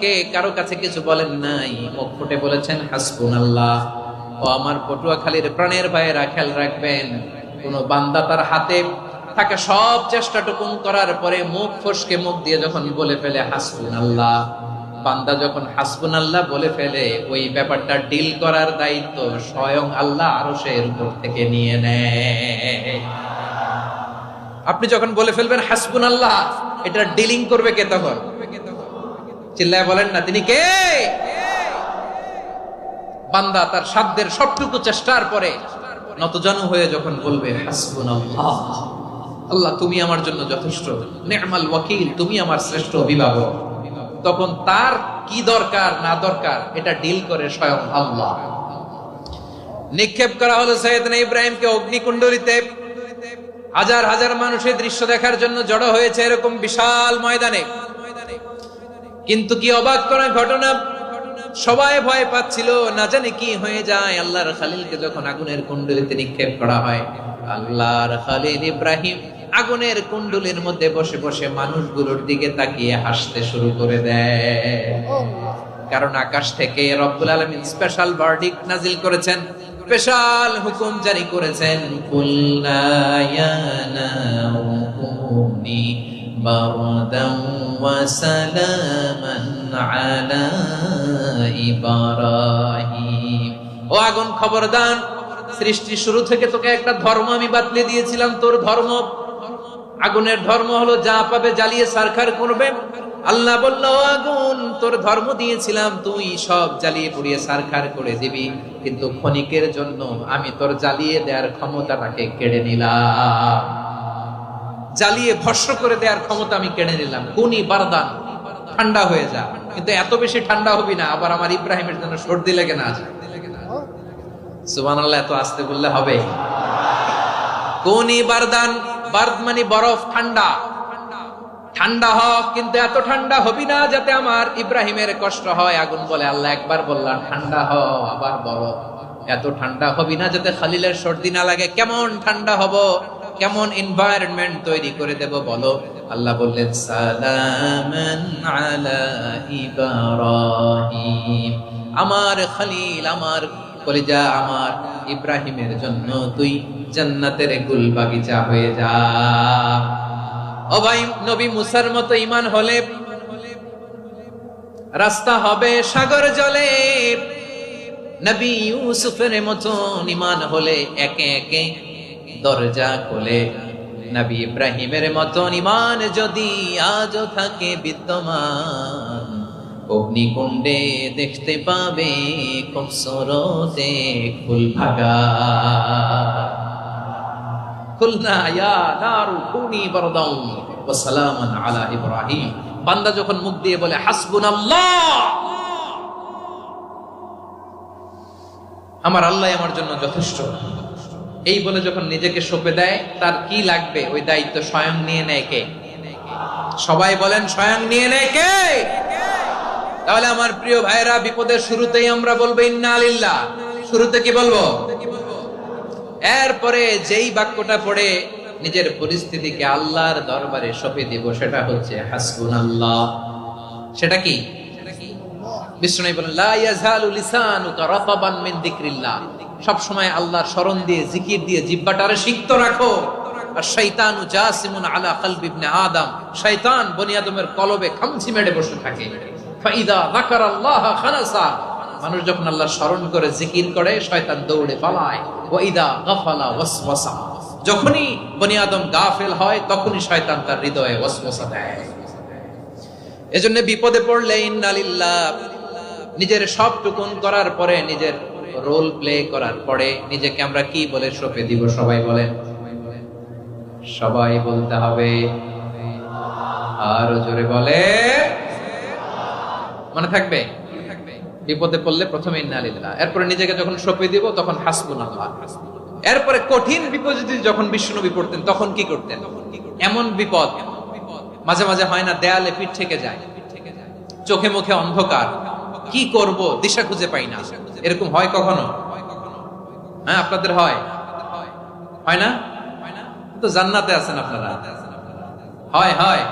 থেকে কারো কাছে কিছু বলেন নাই, মুখ ফুটে বলেছেন হাসবুনাল্লাহ। ও আমার পটুয়াখালীর প্রাণের ভাইয়েরা, খেয়াল রাখবেন, কোন বান্দা তার হাতে থাকা সব চেষ্টাটুকুন করার পরে মুখ ফসকে মুখ দিয়ে যখন বলে ফেলে হাসবুনাল্লাহ, বান্দা যখন হাসবুনাল্লাহ বলে ফেলে, ওই ব্যাপারটা ডিল করার দায়িত্ব স্বয়ং আল্লাহ আরশের উপর থেকে নিয়ে নেয়। আপনি যখন বলে ফেলবেন হাসবুনাল্লাহ, এটা ডিলিং করবে কে তখন? চিল্লায় বলেন না, তিনি কে? বান্দা তার সাধ্যের সবটুকু চেষ্টার পরে নতজানু হয়ে যখন বলবে হাসবুনাল্লাহ, আল্লাহ তুমি আমার জন্য যথেষ্ট, নি'মাল ওয়াকিল, তুমি আমার শ্রেষ্ঠ অভিভাবক, তখন তার কি দরকার না দরকার এটা ডিল করে স্বয়ং আল্লাহ। নিক্ষেপ করা হলো সাইয়েদনা ইব্রাহিমকে অগ্নিকুণ্ডলিতে। হাজার হাজার মানুষের দৃশ্য দেখার জন্য জড়ো হয়েছে এরকম বিশাল ময়দানে। কিন্তু কি অবাক করা ঘটনা, সবাই ভয় পাচ্ছিল, না জানে কি হয়ে যায়। আল্লাহর খলিলকে যখন আগুনের কুণ্ডলিতে নিক্ষেপ করা হয়, আল্লাহর খলিল ইব্রাহিম আগুনের কুণ্ডলীর মধ্যে বসে বসে মানুষগুলোর দিকে তাকিয়ে হাসতে শুরু করে দেয়। কারণ আকাশ থেকে রব্বুল আলামিন স্পেশাল ভার্ডিক্ট নাজিল করেছেন, স্পেশাল হুকুম জারি করেছেন, কুল্লা ইয়া নারু কুনি বারদান ওয়া সালামান আলা ইব্রাহিম। ও আগুন খবরদার, সৃষ্টির শুরু থেকে তোকে একটা ধর্ম আমি বাতলে দিয়েছিলাম, তোর ধর্ম, আগুনের ধর্ম হলো যা পাবে জ্বালিয়ে সারখার করবে। আল্লাহ বলল, আগুন তোর ধর্ম দিয়েছিলাম, তুই সব জ্বালিয়ে পুড়িয়ে সারখার করে দিবি, কিন্তু ক্ষণিকের জন্য আমি তোর জ্বালিয়ে দেওয়ার ক্ষমতাটাকে কেড়ে নিলাম, জ্বালিয়ে ভস্ম করে দেওয়ার ক্ষমতা আমি কেড়ে নিলাম। কুনি বারদান, ঠান্ডা হয়ে যা, কিন্তু এত বেশি ঠান্ডা হবি না আবার আমার ইব্রাহিমের জন্য সর্দি লেগে না যায়। সুবহানাল্লাহ, এত আস্তে বললে হবে? কুনি বারদান, বারদ মানে বরফ, ঠান্ডা, ঠান্ডা হোক, কিন্তু এত ঠান্ডা হবি না যাতে আমার ইব্রাহিমের কষ্ট হয়। আগুন বলে, আল্লাহ একবার বললাম ঠান্ডা হ, আবার বরফ, এত ঠান্ডা হবি না যাতে খলিলের সর্দি না লাগে। কেমন ঠান্ডা হব, কেমন এনভায়রনমেন্ট তৈরি করে দেব বলো? আল্লাহ বললেন, সালামান আলা ইব্রাহিম, আমার খলিল, আমার কলিজা, আমার ইব্রাহিমের জন্য তুই জান্নাতের গুল বাগিচা হয়ে যা। ও ভাই, নবী মুসার মতো ঈমান হলে রাস্তা হবে সাগর জলে, নবী ইউসুফের মতো ঈমান হলে একে একে দরজা খোলে। নবী ইব্রাহিমের মতো ঈমান যদি আজও থাকে বিদ্যমান, অগ্নিকুণ্ডে দেখতে পাবে খুবসুরতে ফুল ভাগা। কুলনা ইয়া নারু কুনি বারদান ওয়া সালামান আলা ইব্রাহিম। বান্দা যখন মুখ দিয়ে বলে হাসবুনাল্লাহ, আমার আল্লাহ আমার জন্য যথেষ্ট, এই বলে যখন নিজেকে সঁপে দেয়, তার কি লাগবে ওই দায়িত্ব স্বয়ং নিয়ে নেয় কে? সবাই বলেন, স্বয়ং নিয়ে নেয় কে? তাহলে আমার প্রিয় ভাইরা, বিপদের শুরুতেই আমরা বলবো ইন্না লিল্লাহ। শুরুতে কি বলবো? এরপরে যেই বাক্যটা পড়ে নিজের পরিস্থিতিকে আল্লাহর দরবারে সঁপে দিব, সেটা হচ্ছে হাসবুনাল্লাহ। সেটা কি? বিষ্ণু বলেন, লা ইয়াজালু লিসানুকা রাতাবান মিন যিকরিল্লাহ, সব সময় আল্লাহর স্মরণ দিয়ে, জিকির দিয়ে জিহ্বাটারে সিক্ত রাখো। আর শয়তানু জাসিমুন আলা কলবি ইবনে আদম, শয়তান বনি আদমের কলবে খামচি মেরে বসে থাকে। ফাইদা যাকারাল্লাহ খানাসা, মানুষ যখন আল্লাহর স্মরণ করে জিকির করে, শয়তান দৌড়ে পালায়। ওয়া ইদা গাফালা ওয়াসওয়াসা, যখনই বনি আদম গাফেল হয়, তখনই শয়তান তার হৃদয়ে ওয়াসওয়াসা দেয়। এজন্য বিপদে পড়লে ইন্না লিল্লাহ, নিজের সবটুকুন করার পরে, নিজের রোল প্লে করার পরে নিজেকে আমরা কি বলে সঁপে দিব? সবাই বলেন, সবাই বলতে হবে, আরো জোরে বলে, মনে থাকবে? বিপদে পড়লে প্রথমে ইন্না লিল্লাহ, এরপরে নিজেকে যখন সঁপে দিব তখন হাসবুনাল্লাহ। এরপরে কঠিন বিপদ যখন বিশ্বনবী পড়তেন তখন কি করতেন? এমন বিপদ মাঝে মাঝে হয় না, দেয়ালে পিঠ থেকে যায়, চোখে মুখে অন্ধকার, কি করব দিশা খুঁজে পাই না, এরকম হয় কখনো? হ্যাঁ, আপনাদের হয়? হয় না? তো জান্নাতে আছেন আপনারা। হয় হয়,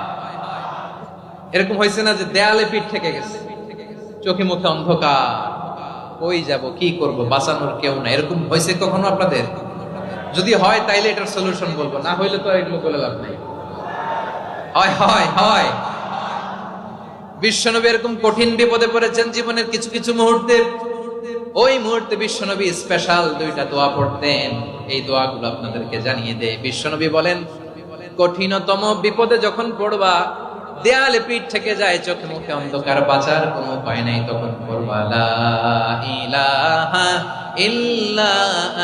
এরকম হয়েছে না যে দেয়ালে পিঠ থেকে গেছে, চোখে মুখে অন্ধকার, কই যাব, কি করব, বাঁচানোর কেউ না, এরকম হয়েছে কখনো আপনাদের? যদি হয় তাইলে এটার সলিউশন বলবো, না হইলে তো এগুলো বলে লাভ নাই। হয় হয় হয়। বিশ্বনবী এরকম কঠিন বিপদে পড়েছেন জীবনের কিছু কিছু মুহূর্তে, ওই মুহূর্তে বিশ্বনবী স্পেশাল 2টা দোয়া পড়তেন। এই দোয়াগুলো আপনাদেরকে জানিয়ে দেয়। বিশ্বনবী বলেন, কঠিনতম বিপদে যখন পড়বা, দেয়ালে পিঠ থেকে যায়, চোখে মুখে অন্ধকার, বাঁচার কোনো উপায় নাই, তখন পড়বা লা ইলাহা ইল্লা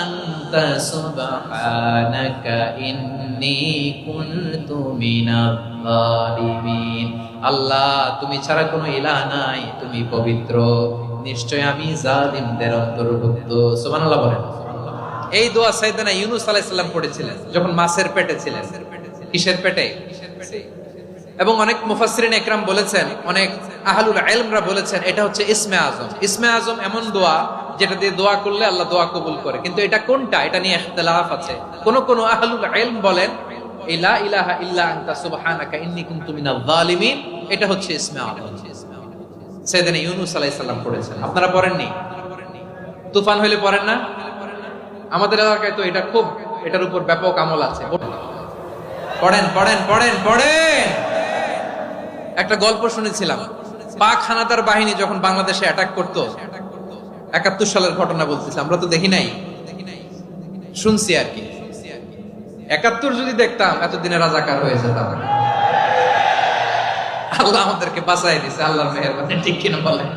আনতা সুবহানাকা ইন্নী কুনতু মিনাজ জালিমিন। আল্লাহ, তুমি ছাড়া কোনো ইলাহ নাই, তুমি পবিত্র, নিশ্চয় আমি জালিমদের অন্তর্ভুক্ত। সুবহানাল্লাহ বলেন। এই দোয়া সাইয়েদনা ইউনূস আলাইহিস সালাম পড়েছিলেন যখন মাছের পেটে ছিলেন। কিসের পেটে? এবং অনেক মুফাসসিরিন একরাম বলেছেন, অনেক আহলুল ইলমরা বলেছেন, এটা হচ্ছে ইসমে আজম। ইসমে আজম এমন দোয়া যেটা দিয়ে দোয়া করলে আল্লাহ দোয়া কবুল করে, কিন্তু এটা কোনটা, এটা নিয়ে ইখতিলাফ আছে। কোন আহলুল ইলম বলেন লা ইলাহা ইল্লা আনতা সুবহানাকা ইন্নী কুনতু মিনাজ জালিমিন, এটা হচ্ছে ইসমে আজম। সাইয়েদনা ইউনূস আলাইহিস সালাম পড়েছেন। আপনারা পড়েননি? তুফান হইলে পড়েন না? আমাদের এলাকায় তো এটা খুব, এটার উপর ব্যাপক আমল আছে। পড়েন পড়েন পড়েন পড়েন। একটা গল্প শুনেছিলাম, পাক হানাদার বাহিনী যখন বাংলাদেশে অ্যাটাক করতো, 71 সালের ঘটনা বলতেছি, আমরা তো দেখি নাই, শুনছি আর কি। 71 যদি দেখতাম এতদিনে রাজাকার হয়ে যেতাম। আল্লাহ আমাদেরকে বাঁচাই দিয়েছে, আল্লাহর মেহেরবানি, ঠিক কিনা বলেন?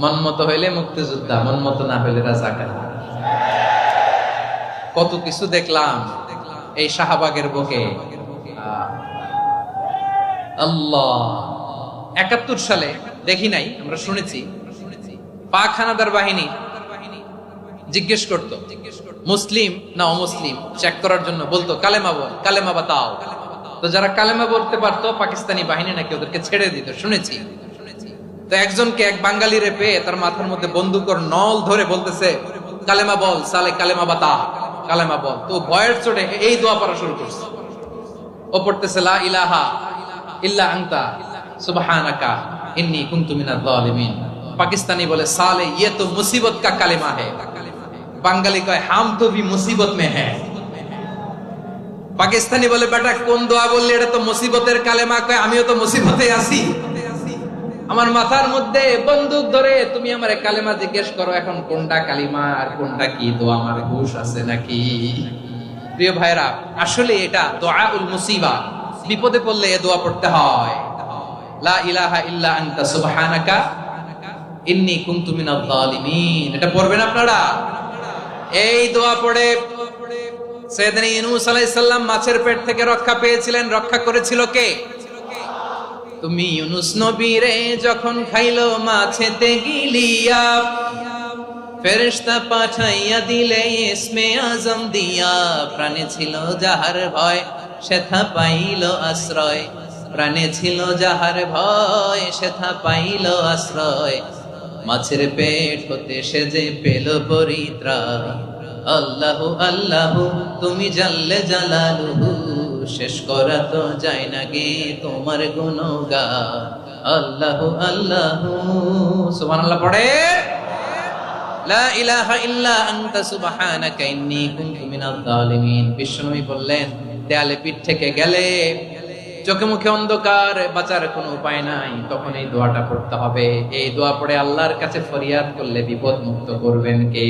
মন মতো হইলে মুক্তিযোদ্ধা, মন মতো না হইলে রাজাকার। কত কিছু দেখলাম এই শাহবাগের বুকে। আল্লাহ, 71 সালে দেখি নাই, আমরা শুনেছি পাক হানাদার বাহিনী জিজ্ঞেস করত মুসলিম না অমুসলিম চেক করার জন্য, বলতো কালেমা বল, কালেমা বাতাও। তো যারা কালেমা বলতে পারতো পাকিস্তানি বাহিনী নাকি ওদেরকে ছেড়ে দিত, শুনেছি। তো একজনকে, এক বাঙালিরে পেয়ে তার মাথার মধ্যে বন্দুকর নল ধরে বলতেছে কালেমা বল সালে, কালেমা বাতা, কালেমা বল। তো ভয়ের চোটে এই দোয়া পড়া শুরু করছে। ও পড়তেছে লা ইলাহা ইল্লা আনতা সুবহানাকা ইন্নী কুনতু মিনাজ জালিমিন। পাকিস্তানি বলে সালে ये तो मुसीबत का কালেমা है। বাঙালি কয় হাম তো ভি মুসিবত মে হ্যায়। পাকিস্তানি বলে বেটা কোন দোয়া বললি, এটা তো মুসিবতের কালেমা। কয় আমিও তো মুসিবতে আছি, আমার মাথার মধ্যে বন্দুক ধরে তুমি আমারে কালেমা জিজ্ঞেস করো, এখন কোনটা কালিমা আর কোনটা কি দোয়া, আমার হুঁশ আছে নাকি? প্রিয় ভাইরা, আসলে এটা দুআউল মুসিবা, বিপদে পড়লে এই দোয়া পড়তে হয়। লা ইলাহা ইল্লা আনতা সুবহানাকা ইন্নী কুনতু মিনাজ জালিমিন, এটা পড়বেন আপনারা। এই দোয়া পড়ে সাইয়েদনা ইউনূস আলাইহিস সালাম মাছের পেট থেকে রক্ষা পেয়েছিলেন। রক্ষা করেছিল কে? তুমি ইউনূস নবীরে যখন খাইলো মাছেতে গিলিয়া, ফেরেশতা পাঠাইয়া দিলে ইসমে আজম দিয়া। প্রাণে ছিল যাহার ভয় সেথা পাইল আশ্রয়, প্রাণে ছিল যাহার ভয় সেথা পাইল আশ্রয়। মাছের পেট হতে সে যে পেল পরিত্রাণ। আল্লাহু আল্লাহু তুমি জাল্লে জালালুহু, শেষ করা তো যায় না গে তোমার গুণগান। আল্লাহু আল্লাহু, সুবহানাল্লাহ পড়ে। লা ইলাহা ইল্লা আনতা সুবহানাকা ইন্নী কুনতু মিনাজ জালিমিন। বিশ্বনবী বললেন, দেয়ালে পিঠ থেকে গেলে, চোখে মুখে অন্ধকার, বাঁচার কোনো উপায় নাই, তখন এই দোয়াটা পড়তে হবে। এই দোয়া পড়ে আল্লাহর কাছে ফরিয়াদ করলে বিপদ মুক্ত করবেন কে?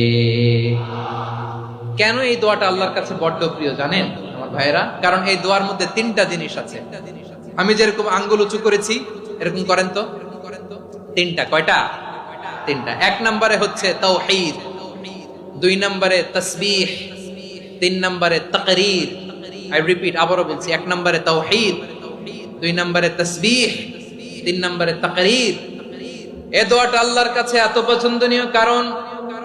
কেন এই দোয়াটা আল্লাহর কাছে বড্ড প্রিয় জানেন আমার ভাইয়েরা? কারণ এই দোয়ার মধ্যে 3টা জিনিস আছে। আমি যেরকম আঙ্গুল উঁচু করেছি, এরকম করেন তো। 3টা, কয়টা? 3টা। 1 নম্বরে হচ্ছে তাওহীদ, 2 নম্বরে তাসবিহ, 3 নম্বরে তাকরীর। আই রিপিট, আবারও বলছি, 1 নম্বরে তাওহীদ, 2 নম্বরে তাসবিহ, 3 নম্বরে তাকরীর। এই দোয়াটা আল্লাহর কাছে এত পছন্দনীয় কারণ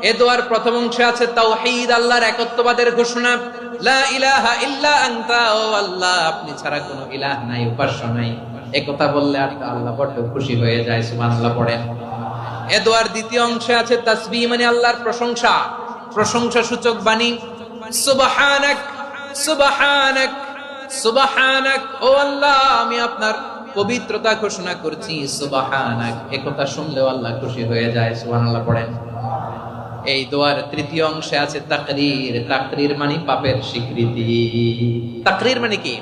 এই দোয়ার প্রথম অংশে আছে তাওহীদ, আল্লাহর একত্ববাদের ঘোষণা। লা ইলাহা ইল্লা আনতা, ও আল্লাহ আপনি ছাড়া কোনো ইলাহ নাই, উপাস্য নাই। এই কথা বললে আর আল্লাহ বড় খুশি হয়ে যায়, সুবহানাল্লাহ পড়েন। এই দোয়ার দ্বিতীয় অংশে আছে তাসবিহ, মানে আল্লাহর প্রশংসা, প্রশংসা সূচক বাণী। সুবহানাক সুবহানাক সুবহানাক, ও আল্লাহ আমি আপনার পবিত্রতা ঘোষণা করছি সুবহানাক। একথা শুনলেও আল্লাহ খুশি হয়ে যায়। সুবহানাল্লাহ পড়েন। এই দোয়ার তৃতীয় অংশে আছে তাকরীর। তাকরীর মানে পাপের স্বীকৃতি। তাকরীর মানে কি?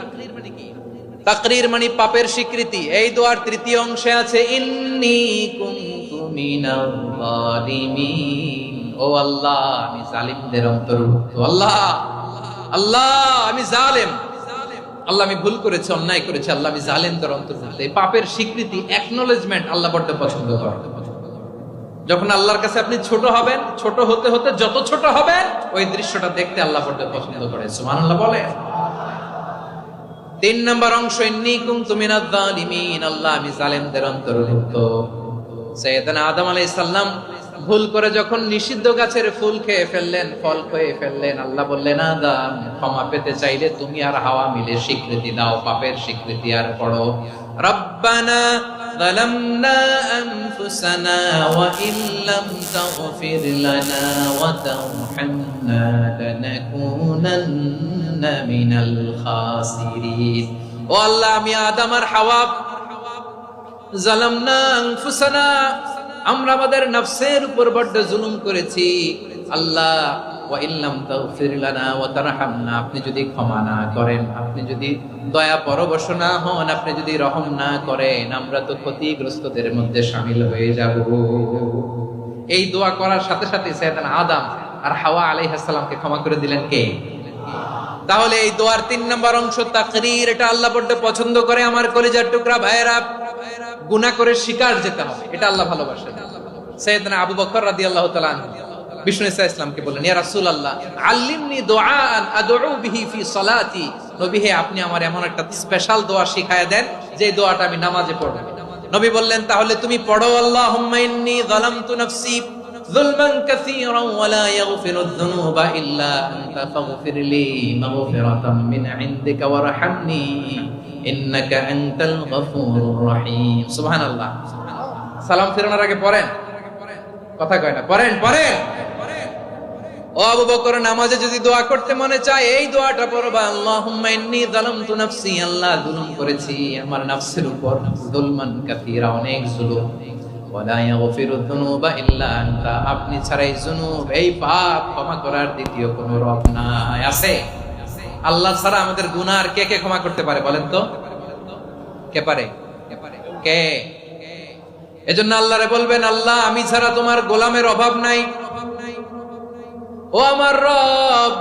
তাকরীর মানে পাপের স্বীকৃতি। এই দোয়ার তৃতীয় অংশে আছে ইন্নী কুনতু মিনাল যালিমিন। ও আল্লাহ, আমি জালিমদের অন্তর্ভুক্ত। আল্লাহ, আল্লাহ আমি জালেম। আল্লাহ আমি ভুল করেছি, অন্যায় করেছি। আল্লাহ আমি জালেমদের অন্তর্ভুক্ত। এই পাপের স্বীকৃতি, অ্যাকনলেজমেন্ট আল্লাহ বড় পছন্দ করেন। যখন আল্লাহর কাছে আপনি ছোট হবেন, ছোট হতে হতে যত ছোট হবেন, ওই দৃশ্যটা দেখতে আল্লাহ বড় পছন্দ করে। সুবহানাল্লাহ বলে। 3 নম্বর অংশ ইন্নী কুনতু মিনাজ যালিমিন। আল্লাহ আমি জালেমদের অন্তর্ভুক্ত। সাইয়েদনা আদম আলাইহিস সালাম ভুল করে যখন নিষিদ্ধ গাছের ফুল খেয়ে ফেললেন, ফল খেয়ে ফেললেন, আল্লাহ বললেন আদম ক্ষমা পেতে চাইলে তুমি আর হাওয়া মিলে স্বীকৃতি দাও, পাপের স্বীকৃতি আর পড়ো রব্বানা যালামনা আনফুসানা ওয়া ইল্লাম তাগফির লানা ওয়া তারহামনা লানাকুনান্না মিনাল খাসিরিন। ও আল্লাহ আমি আদম আর হাওয়া যালামনা আনফুসানা, আমরা আমাদের নফসের উপর বড় জুলুম করেছি। আল্লাহ ওয়া ইল্লাম তাগফির লানা ওয়া তারহামনা, আপনি যদি ক্ষমা না করেন, আপনি যদি দয়া পরবশ না হন, আপনি যদি রহম না করেন, আমরা তো ক্ষতিগ্রস্তদের মধ্যে শামিল হয়ে যাব। এই দোয়া করার সাথে সাথে সাইয়েদনা আদম আর হাওয়া আলাইহিস সালামকে ক্ষমা করে দিলেন কে? তাহলে এই দোয়ার 3 নম্বর অংশ তাকরীর। এটা আল্লাহ বড় পছন্দ করে। আমার কলিজার টুকরা ভাইয়েরা, গুনাহ করে শিকার যেতে হবে, এটা আল্লাহ ভালোবাসেন। সাইয়েদনা আবু বকর রাদিয়াল্লাহু তাআলা আনহু বিষ্ণু ইসা ইসলামকে বললেন, ইয়া রাসূলুল্লাহ আল্লিমনি দুআআন আদউ বিহি ফি সালাতি। নবী হে, আপনি আমার এমন একটা স্পেশাল দোয়া শিখায়া দেন যে দোয়াটা আমি নামাজে পড়ব। নবী বললেন, তাহলে তুমি পড়ো আল্লাহুম্মা ইন্নী যালামতু নাফসি যুলমান কাসীরান ওয়া লা ইয়াগফিরুয যুনুবা ইল্লা আনতা ফাগফিরলি মাগফিরাতাম মিন ইনদিকা ওয়ারহামনি ইন্নাকা আনতাল গফুরুর রহিম। সুবহানাল্লাহ। সালাম ফেরানোর আগে পড়েন, কথা কয় না, পড়েন পড়েন। ও আবু বকর, নামাজে যদি দোয়া করতে মনে চায় এই দোয়াটা পড়বা, আল্লাহুম্মা ইন্নী যালামতু নাফসি, আল্লাহ জুলুম করেছি আমার নফসের উপর, যুলমান কাসীরা, অনেক জুলুম, ওয়া লা ইয়াগফিরুয যুনুবা ইল্লা আনতা, আপনি ছাড়াই যুনুব, এই পাপ ক্ষমা করার দ্বিতীয় কোনো রব নাই। আছে? আল্লাহ ছাড়া আমাদের গুনাহ আর কে কে ক্ষমা করতে পারে বলেন তো? কে পারে? কে? এজন্য আল্লাহরে বলবেন, আল্লাহ আমি ছাড়া তোমার গোলামের অভাব নাই। ও আমার রব,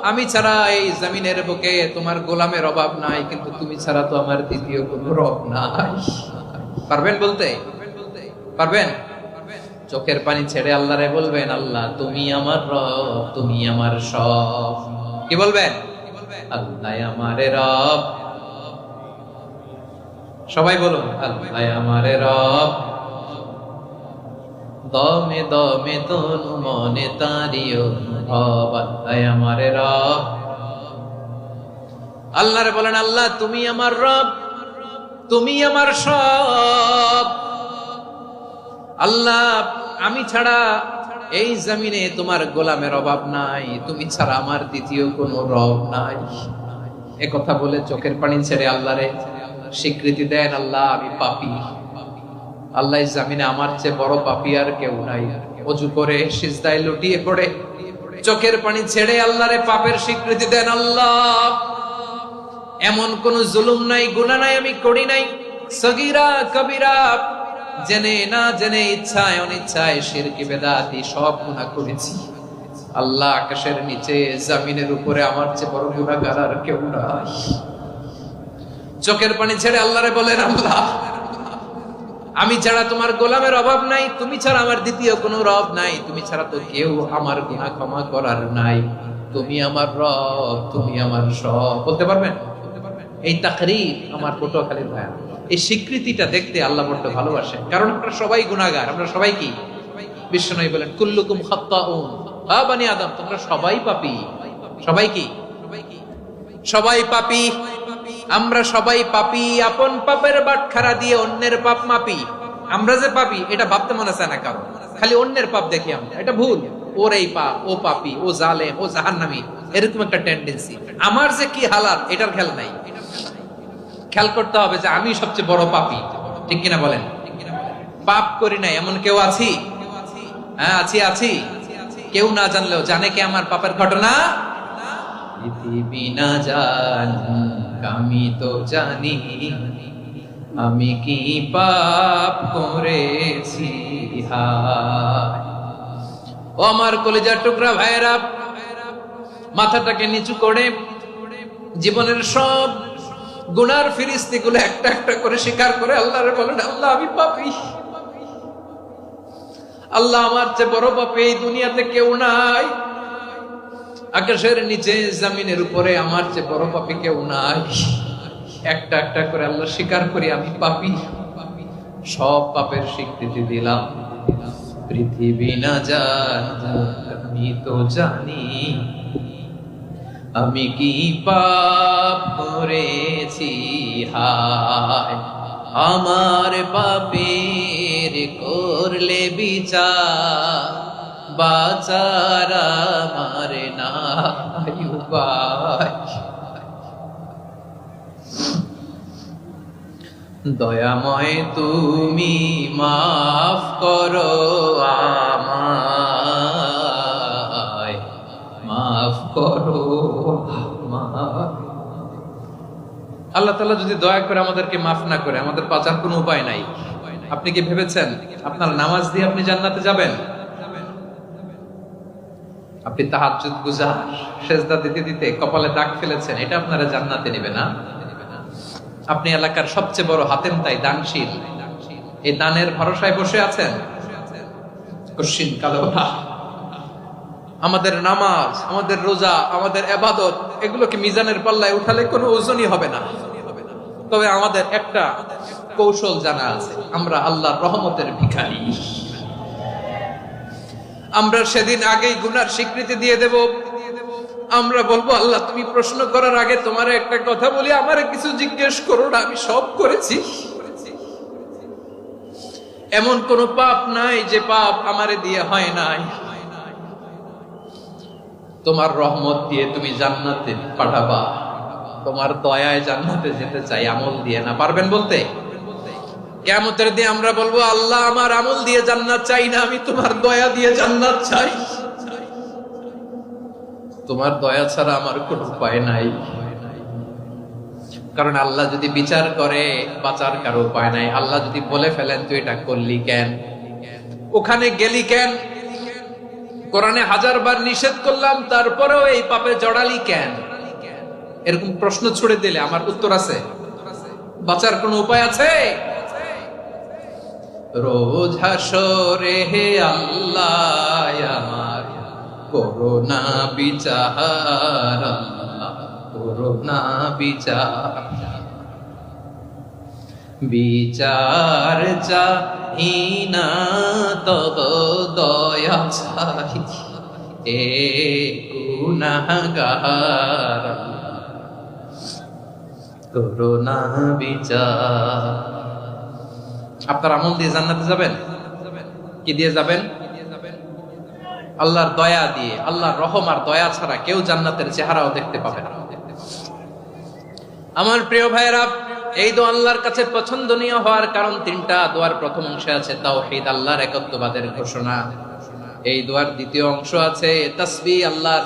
আমি ছাড়া এই জমিনের বুকে তোমার গোলামের অভাব নাই, কিন্তু তুমি ছাড়া তো আমার দ্বিতীয় কোনো রব নাই। পারবেন বলতে? পারবেন? চোখের পানি ছেড়ে আল্লাহরে বলবেন, আল্লাহ তুমি আমার রব, তুমি আমার সব। কি বলবেন? আল্লাহ আমারে রব। সবাই বলুন, আল্লাহ আমারে রব, দমে দমে তনু মনে তারি অনুভব, আল্লাহ আমারে রব। আল্লাহরে বলেন, আল্লাহ তুমি আমার রব, তুমি আমার সব। আল্লাহ আমি ছাড়া এই জমিনে তোমার গোলামের অভাব নাই, তুমি ছাড়া আমার দ্বিতীয় কোনো রব নাই। এ কথা বলে চোখের পানি ছেড়ে আল্লাহরে স্বীকৃতি দেন, আল্লাহ আমি পাপী। আল্লাহ জামিনে আমার চেয়ে বড় পাপী আর কেউ নাই। ওযু করে সিজদায় লুটিয়ে পড়ে চোখের পানি ছেড়ে আল্লাহরে পাপের স্বীকৃতি দেন, আল্লাহ এমন কোন জুলুম নাই, গুনাহ নাই আমি করি নাই, সগীরা কবিরা, জেনে না জেনে, ইচ্ছায় অনিচ্ছায়, শিরকি বেদাতি সব গুনাহ করেছি। আল্লাহ আকাশের নিচে জমিনের উপরে আমার চেয়ে বড় গুনাহগার আর কেউ নাই। চোখের পানি ছেড়ে আল্লাহরে বলেন, আল্লাহ আমি ছাড়া তোমার গোলামের অভাব নাই, তুমি ছাড়া আমার দ্বিতীয় কোনো রব নাই, তুমি ছাড়া তো কেউ আমার গুনাহ ক্ষমা করার নাই, তুমি আমার রব, তুমি আমার সব। বলতে পারবেন? এই তাকরীর আমার পটুয়াখালীর ভাইয়া, এই স্বীকৃতিটা দেখতে আল্লাহ বড় ভালোবাসেন, কারণ আমরা সবাই গুনাহগার। আমরা সবাই কি? বিশ্বনবী বলেন, কুল্লুকুম খাত্তাউন, আ বনি আদম তোমরা সবাই পাপী। সবাই কি? সবাই পাপী। আমরা সবাই পাপী। আপন পাপের বাটখারা দিয়ে অন্যের পাপ মাপি। আমরা যে পাপী এটা ভাবতে মনে চায় না কারো, খালি অন্যের পাপ দেখি আমরা, এটা ভুল। ওর এই পাপ, ও পাপী, ও জালেম, ও জাহান্নামী, এরকম একটা টেন্ডেন্সি। আমার যে কি হালাত এটার খেয়াল নাই। খেয়াল করতে হবে যে আমি সবচেয়ে বড় পাপী, ঠিক কিনা বলেন? পাপ করি না এমন কেউ আছি? হ্যাঁ আছি। কেউ না জানলেও জানে কে আমার পাপের ঘটনা? পৃথিবী না জানুক আমি তো জানি আমি কি পাপ করেছি। হায় ও আমার কলিজার টুকরা ভাইয়েরা, মাথাটাকে নিচু করে জীবনের সব গুনার ফিরিস্তিগুলো একটা একটা করে স্বীকার করে আল্লাহরে বলেন, আল্লাহ আমি পাপী, আল্লাহ আমার চেয়ে বড় পাপী এই দুনিয়াতে কেউ নাই, আকাশের নিচে জমিনের উপরে আমার চেয়ে বড় পাপী কেউ নাই। একটা একটা করে আল্লাহ স্বীকার করি আমি পাপী, সব পাপের স্বীকৃতি দিলাম। পৃথিবী না জানুক আমি তো জানি আমি কি পাপ করেছি। হায় আমার পাপের করলে বিচার, বাঁচার আমার নাই উপায়। দয়াময় তুমি মাফ করো আমায়, মাফ করো আমায়। আল্লাহ তাআলা যদি দয়া করে আমাদেরকে মাফ না করে, আমাদের বাঁচার কোনো উপায় নাই। আপনি কি ভেবেছেন আপনার নামাজ দিয়ে আপনি জান্নাতে যাবেন? আপনি তাহাজ্জুদ গুজার, সেজদা দিতে দিতে কপালে দাগ ফেলেছেন, এটা আপনারা জান্নাতে নেবে না? আপনি এলাকার সবচেয়ে বড় হাতেম তাই দানশীল, এই দানের ভরসায় বসে আছেন কশিন কালো না। আমাদের নামাজ, আমাদের রোজা, আমাদের ইবাদত এগুলোকে মিজানের পাল্লায় উঠালে কোনো ওজনই হবে না। তবে আমাদের একটা কৌশল জানা আছে, আমরা আল্লাহর রহমতের ভিখারি। আমরা সেদিন আগেই গুনার স্বীকৃতি দিয়ে দেব। আমরা বলবো, আল্লাহ তুমি প্রশ্ন করার আগে তোমার একটা কথা বলি, আমারে কিছু জিজ্ঞেস করো না, আমি সব করেছি। এমন কোন পাপ নাই যে পাপ আমারে দিয়ে হয় নাই। তোমার রহমত দিয়ে তুমি জান্নাতে পাঠাবা, তোমার দয়ায় জান্নাতে যেতে চাই, আমল দিয়ে না। পারবেন বলতে? কিয়ামতের দিন আমরা বলবো, আল্লাহ আমার আমল দিয়ে জান্নাত চাই না, আমি তোমার দয়া দিয়ে জান্নাত চাই। তোমার দয়া ছাড়া আমার কোনো উপায় নাই। কারণ আল্লাহ যদি বিচার করে বাঁচার কারো উপায় নাই। আল্লাহ যদি বলে ফেলেন তুই এটা করলি কেন, ওখানে গেলি কেন, কোরআনে 1000 বার নিষেধ করলাম তারপরেও এই পাপে জড়ালি কেন, এরকম প্রশ্ন ছুড়ে দিলে আমার উত্তর আছে? বাঁচার কোনো উপায় আছে? রোজ হাসরে হে আল্লাহ আমার করোনা বিচার, করোনা বিচার, বিচার চাহি না তব দয়া চাহি এ গুনাহগার, করোনা বিচার। আপনার আমল দিয়ে জান্নাতে যাবেন? কি দিয়ে যাবেন? আল্লাহর দয়া দিয়ে। আল্লাহর রহম আর দয়া ছাড়া কেউ জান্নাতের চেহারাও দেখতে পাবে না। আমার প্রিয় ভাইয়েরা, এই দোয়া আল্লাহর কাছে পছন্দনীয় হওয়ার কারণ 3টা। দোয়ার প্রথম অংশে আছে তাওহীদ, আল্লাহর একত্ববাদের ঘোষণা। এই দোয়ার দ্বিতীয় অংশ আছে তাসবিহ, আল্লাহর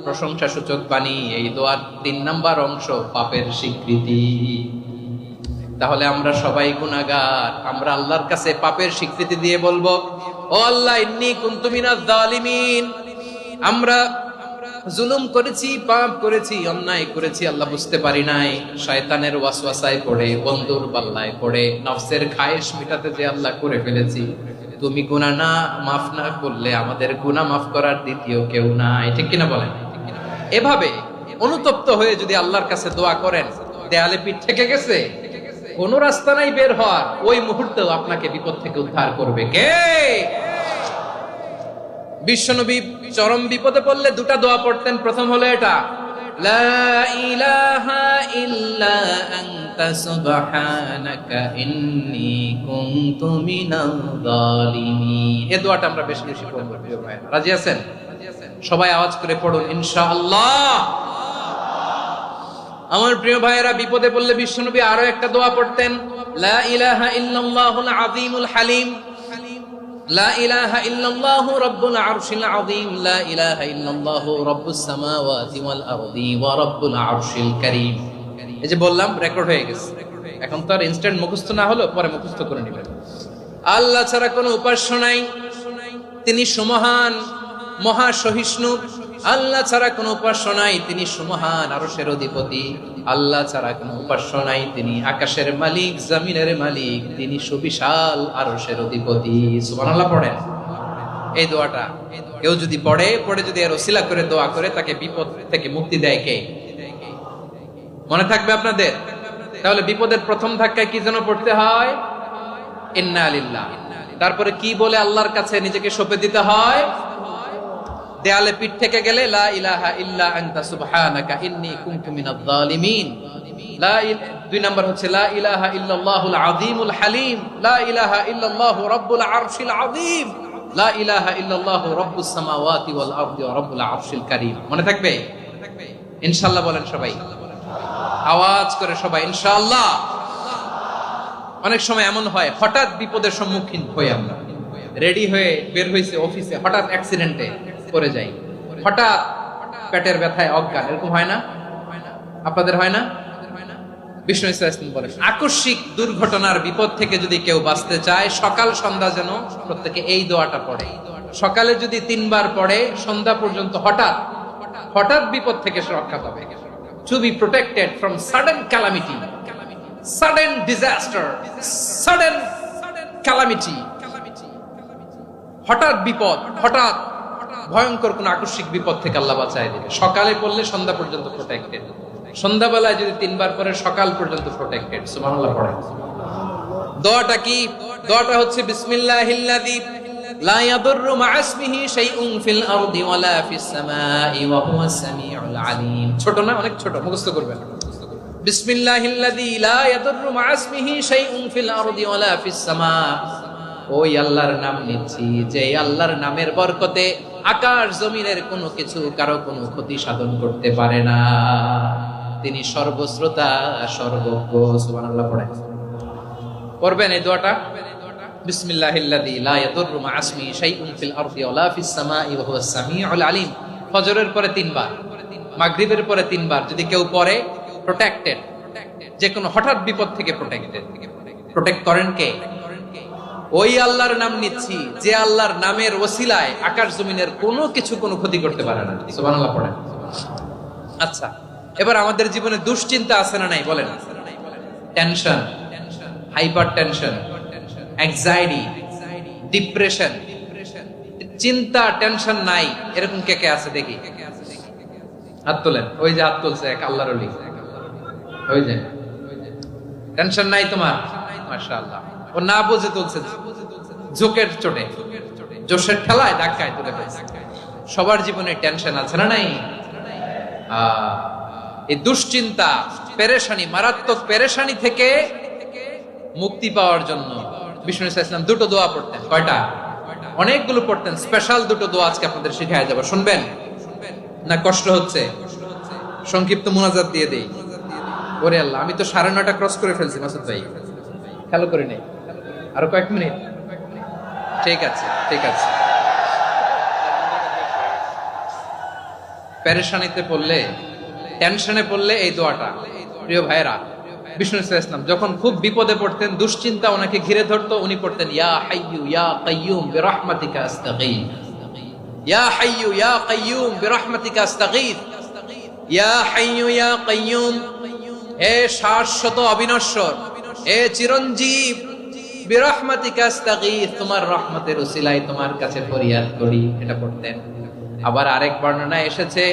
প্রশংসা সূচক বাণী। এই দোয়ার 3 নাম্বার অংশ পাপের স্বীকৃতি। তাহলে আমরা সবাই গুনাহগার, আমরা আল্লাহর কাছে পাপের স্বীকৃতি দিয়ে বলবো, ও আল্লাহ ইন্নী কুনতু মিনাজ জালিমিন, আমরা জুলুম করেছি, পাপ করেছি, অন্যায় করেছি, আল্লাহ বুঝতে পারি নাই। শয়তানের ওয়াসওয়াসায় পড়ে, বন্ধুর পাল্লায় পড়ে, নফসের খায়েশ মিটাতে যে আল্লাহ করে ফেলেছি। তুমি গুনাহ না মাফ না করলে আমাদের গুনাহ মাফ করার দ্বিতীয় কেউ নাই, ঠিক কিনা বলেন? এভাবে অনুতপ্ত হয়ে যদি আল্লাহর কাছে দোয়া করেন, দেয়ালে পিঠ থেকে গেছে, কোন রাস্তা নাই বের হওয়ার, ওই মুহূর্তেও আপনাকে বিপদ থেকে উদ্ধার করবে কে? বিশ্বনবী চরম বিপদে পড়লে 2টা দোয়া পড়তেন। প্রথম হলো এটা, লা ইলাহা ইল্লা আনতা সুবহানাকা ইন্নী কুনতু মিনাল জালিমিন। এই দোয়াটা আমরা বেশি বেশি পড়ব প্রিয় ভাইরা। রাজি আছেন? সবাই আওয়াজ করে পড়ুন ইনশাআল্লাহ। আমার প্রিয় ভাইয়েরা, বিপদে পড়লে বিশ্বনবী আরো একটা দোয়া পড়তেন, লা ইলাহা ইল্লাল্লাহুল আযীমুল হালিম, লা ইলাহা ইল্লাল্লাহু রাব্বুল আরশিল আযীম, লা ইলাহা ইল্লাল্লাহু রাব্বুস সামাওয়াতি ওয়াল আরদি ওয়া রাব্বুল আরশিল কারীম। এই যে বললাম, রেকর্ড হয়ে গেছে। এখন তো আর ইনস্ট্যান্ট মুখস্থ না হলো, পরে মুখস্থ করে নেবেন। আল্লাহ ছাড়া কোনো উপাস্য নাই, তিনি সুমহান, মহা সহিষ্ণু। আল্লাহ ছাড়া কোনো উপাস্য নাই, তিনি সুমহান, আরশের অধিপতি। আল্লাহ ছাড়া কোনো উপাস্য নাই, তিনি আকাশের মালিক, জমিনের মালিক, তিনি সুবিশাল আরশের অধিপতি। সুবহানাল্লাহ পড়েন। এই দোয়াটা কেউ যদি পড়ে যদি এর ওসিলা করে দোয়া করে, তাকে বিপদ থেকে মুক্তি দেয় কে? মনে থাকবে আপনাদের? তাহলে বিপদের প্রথম ধাক্কায় কি যেন পড়তে হয়? ইন্না লিল্লাহ। তারপরে কি বলে আল্লাহর কাছে নিজেকে সঁপে দিতে হয়? দেয়ালে পিঠ থেকে গেলে লা ইলাহা ইল্লা আনতা সুবহানাকা ইন্নী কুনতু মিনাজ জালিমিন। দুই নাম্বার হচ্ছে লা ইলাহা ইল্লাল্লাহুল আযীমুল হালিম, লা ইলাহা ইল্লাল্লাহু রাব্বুল আরশিল আযীম, লা ইলাহা ইল্লাল্লাহু রাব্বুস সামাওয়াতি ওয়াল আরদি ওয়া রাব্বুল আরশিল কারীম। মনে থাকবে? ইনশাআল্লাহ বলেন সবাই, আওয়াজ করে সবাই ইনশাআল্লাহ। অনেক সময় এমন হয়, হঠাৎ বিপদের সম্মুখীন হই আমরা, রেডি হয়ে বের হইছে অফিসে, হঠাৎ অ্যাক্সিডেন্টে পড়ে যাই, হঠাৎ পেটের ব্যথায় অজ্ঞান, এরকম হয় না? আপনাদের হয় না? বিষ্ণু ইসলাম বলেন, আকস্মিক দুর্ঘটনার বিপদ থেকে যদি কেউ বাঁচতে চায়, সকাল সন্ধ্যা যেন প্রত্যেকে এই দোয়াটা পড়ে। সকালে যদি 3 বার পড়ে, সন্ধ্যা পর্যন্ত হঠাৎ বিপদ থেকে রক্ষা পাবে। To be protected from sudden calamity, sudden disaster, sudden calamity, হঠাৎ বিপদ, হঠাৎ ভয়ঙ্কর কোন আকস্মিক বিপদ থেকে আল্লাহ বাঁচায় দেবে। সকালে পড়লে সন্ধ্যা পর্যন্ত প্রোটেক্টেড, সন্ধ্যাবেলায় যদি 3 বার পড়ে সকাল পর্যন্ত প্রোটেক্টেড। সুবহানাল্লাহ পড়েন। দোয়াটা কি? দোয়াটা হচ্ছে বিসমিল্লাহিল্লাযী লা ইয়াদুররু মা ইসমিহি শাইউন ফিল আরদি ওয়ালা ফিস সামাই ওয়া হুয়াস সামিউল আলিম। ছোট না? অনেক ছোট, মুখস্থ করবেন। বিসমিল্লাহিল্লাযী লা ইয়াদুররু মা ইসমিহি শাইউন ফিল আরদি ওয়ালা ফিস সামা। ওই আল্লাহর নাম নিচ্ছি, যে আল্লাহর নামের বরকতে আকাশ জমিনের কোনো কিছু কারো কোনো ক্ষতি সাধন করতে পারে না। তিনি সর্বশ্রোতা, সর্বজ্ঞ। সুবহানাল্লাহ পড়েন। পড়বেন এই দোয়াটা, বিসমিল্লাহিল্লাযী লা ইয়াদুররু মা ইসমিহি শাইউন ফিল আরদি ওয়ালা ফিস সামাই ওয়া হুয়াস সামিউল আলিম। ফজরের পরে 3 বার, মাগরিবের পরে 3 বার যদি কেউ পড়ে, প্রোটেক্টেড, যে কোনো হঠাৎ বিপদ থেকে প্রোটেক্টেড। প্রোটেক্ট করেন কে? ওই আল্লাহর নাম নিচ্ছি, যে আল্লাহর নামের ওসিলায় আকাশ জমিনের কোনো কিছু কোনো ক্ষতি করতে পারে না। সুবহানাল্লাহ পড়েন। আচ্ছা, এবার আমাদের জীবনে দুশ্চিন্তা আছে না নাই বলেন? Tension, hyper tension, anxiety, depression, চিন্তা, টেনশন নাই, এরকম কে কে আছে দেখি? হাত তোলেন। ওই যে হাত তুলছে এক আল্লাহর ওলি, ওই যে টেনশন নাই তোমার, মাশাআল্লাহ। ও না বুঝে তুলছে, জোকের চোটে, জোশের ঠেলায় ধাক্কায় তুলে ফেলছে। সবার জীবনে টেনশন আছে না নাই? এই দুশ্চিন্তা, পেরেশানি, মারাত্মক পেরেশানি থেকে মুক্তি পাওয়ার জন্য বিষ্ণু ইসলাম 2টো দোয়া পড়তেন। কয়টা? অনেকগুলো পড়তেন। স্পেশাল 2টো দোয়া আজকে আপনাদের শিখায় যাব, শুনবেন না? কষ্ট হচ্ছে? সংক্ষিপ্ত মুনাজাত দিয়ে দেই। ওরে আল্লাহ, আমি তো 9:30 ক্রস করে ফেলছি মাসুদ ভাই, খেয়াল করে নেই। আরো কয়েক মিনিট? ঠিক আছে, ঠিক আছে। পেরেশানিতে পড়লে, টেনশনে পড়লে এই দোয়াটা, প্রিয় ভাইরা, বিষ্ণু ইসলাম যখন খুব বিপদে পড়তেন, দুশ্চিন্তা ওনাকে ঘিরে ধরতো, উনি পড়তেন ইয়া হাইয়্যু ইয়া কাইয়্যুম বিরহমাতিকা আস্তাগীথ, ইয়া হাইয়্যু ইয়া কাইয়্যুম বিরহমাতিকা আস্তাগীথ, ইয়া হাইয়্যু ইয়া কাইয়্যুম, হে শাশ্বত অবিনশ্বর, হে চিরঞ্জীব, বিরহমাতিকা আস্তাগীথ, তোমার রহমতের উসিলায় তোমার কাছে ফরিয়াদ করি। এটা পড়তেন। আবার আরেক বর্ণনায় এসেছে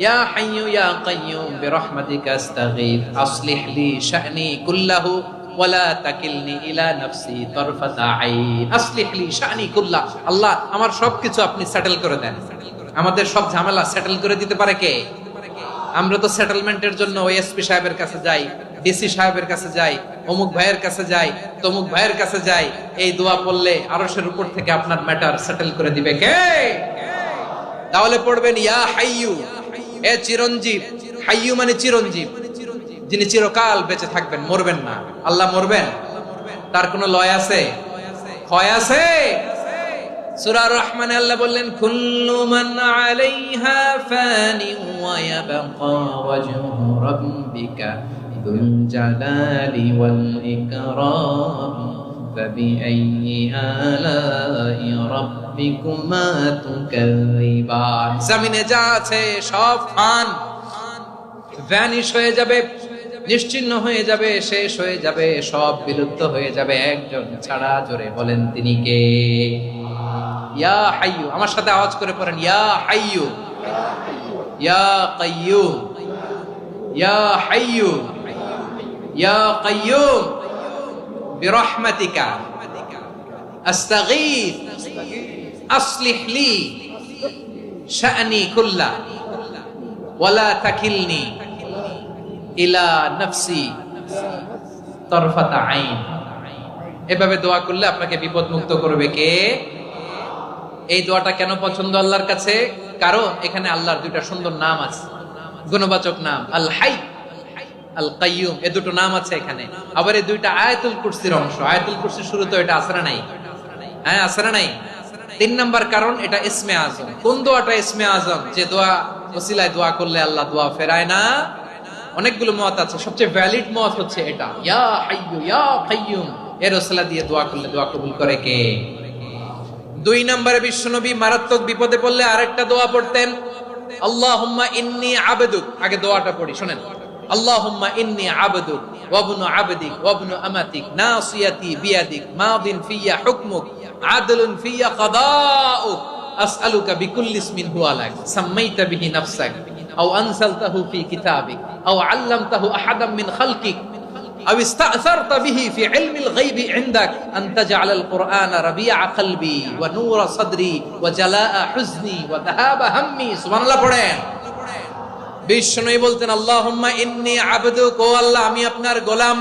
ইয়া হাইয়্যু ইয়া কাইয়্যুম বিরহমাতিকা আস্তাগীথ আসলিহ লি শা'নি কুল্লাহু ওয়া লা তাকিলনি ইলা নাফসি তারফাতা আইন। আসলিহ লি শা'নি কুল্লাহ, আল্লাহ আমার সবকিছু আপনি সেটেল করে দেন। আমাদের সব ঝামেলা সেটেল করে দিতে পারে কে? আমরা তো সেটেলমেন্টের জন্য ওএসপি সাহেবের কাছে যাই, ডিসি সাহেবের কাছে যাই, অমুক ভাইয়ের কাছে যাই, তমুক ভাইয়ের কাছে যাই। এই দোয়া পড়লে আরশের উপর থেকে আপনার ম্যাটার সেটেল করে দিবে কে? তাহলে পড়বেন ইয়া হাইয়্যু, হে চিরঞ্জীব। হাইয়্যু মানে চিরঞ্জীব, যিনি চিরকাল বেঁচে থাকবেন, মরবেন না। আল্লাহ মরবেন? তার কোনো লয় আছে? ক্ষয় আছে? সূরা রহমানে আল্লাহ বললেন, কুল্লু মান আলাইহা ফানি ওয়া ইয়াবকা ওয়াজহু রাব্বিকা যুল জালালি ওয়াল ইকরাম ফাবিআইয়ি আলাই রাব্বিকুমা তুকাযিবান। জমিনে যা আছে সব ফান, ভ্যানিশ হয়ে যাবে, নিশ্চিহ্ন হয়ে যাবে, শেষ হয়ে যাবে, সব বিলুপ্ত হয়ে যাবে, একজন ছাড়া। জোরে বলেন তিনি কে? ইয়া হাইয়ু। আমার সাথে আওয়াজ করে পড়েন, ইয়া হাইয়ু, ইয়া কাইয়ুম, ইয়া হাইয়ু, ইয়া কাইয়ুম বিরহমাতিকা আস্তাগীথ আসলিহ লি শা'নি কুল্লা ওয়ালা তাকিলনি ইলা নাফসি তরফাতা আইন। এভাবে দোয়া করলে আপনাকে বিপদ মুক্ত করবে কে? এই দোয়াটা কেন পছন্দ আল্লাহর কাছে? কারণ এখানে আল্লাহর দুইটা সুন্দর নাম আছে, গুণবাচক নাম, আল হাই, আল কাইয়ুম। এই দুটো নাম আছে এখানে। আবার এই দুইটা আয়াতুল কুরসির অংশ। আয়াতুল কুরসির শুরুতে এটা আছে না নাই? হ্যাঁ, আছে না নাই? 3 নাম্বার কারণ, এটা ইসমে আজম। কোন দোয়াটা ইসমে আজম? যে দোয়া ওসিলায় দোয়া করলে আল্লাহ দোয়া ফেরায় না। অনেকগুলো মত আছে, সবচেয়ে ভ্যালিড মত হচ্ছে এটা, ইয়া হাইয়ু ইয়া কাইয়ুম। এর ওসিলা দিয়ে দোয়া করলে দোয়া কবুল করে কে? 2 নম্বরে বিশ্বনবী মারাত্মক বিপদে পড়লে আরেকটা দোয়া পড়তেন, আল্লাহুম্মা ইন্নী আবদুক। আগে দোয়াটা পড়ি, শুনেন। আল্লাহুম্মা ইন্নী আবদুক ওয়া ইবনু আবদিক ওয়া ইবনু আমাতিক নাসিয়াতি বিয়াদিক মাদিন ফিয়া হুকমুক আদলুন ফিয়া কাদাউক আসআলুকা বিকুল্লি ইসমিন হুয়া লাক সাম্মাইতা বিহি নাফসাক আও আনসালতাহু ফি কিতাবিক আও আল্লামতাহু আহাদাম মিন খালকিক أو استأثرت به في علم الغيب عندك أن تجعل القرآن ربيع قلبي ونور صدري وجلاء حزني وذهاب همي। سبحان الله পড়েন। বিশ্বনবী বলতেন, আল্লাহুম্মা ইন্নী আবদুক, ও আল্লাহ আমি আপনার গোলাম,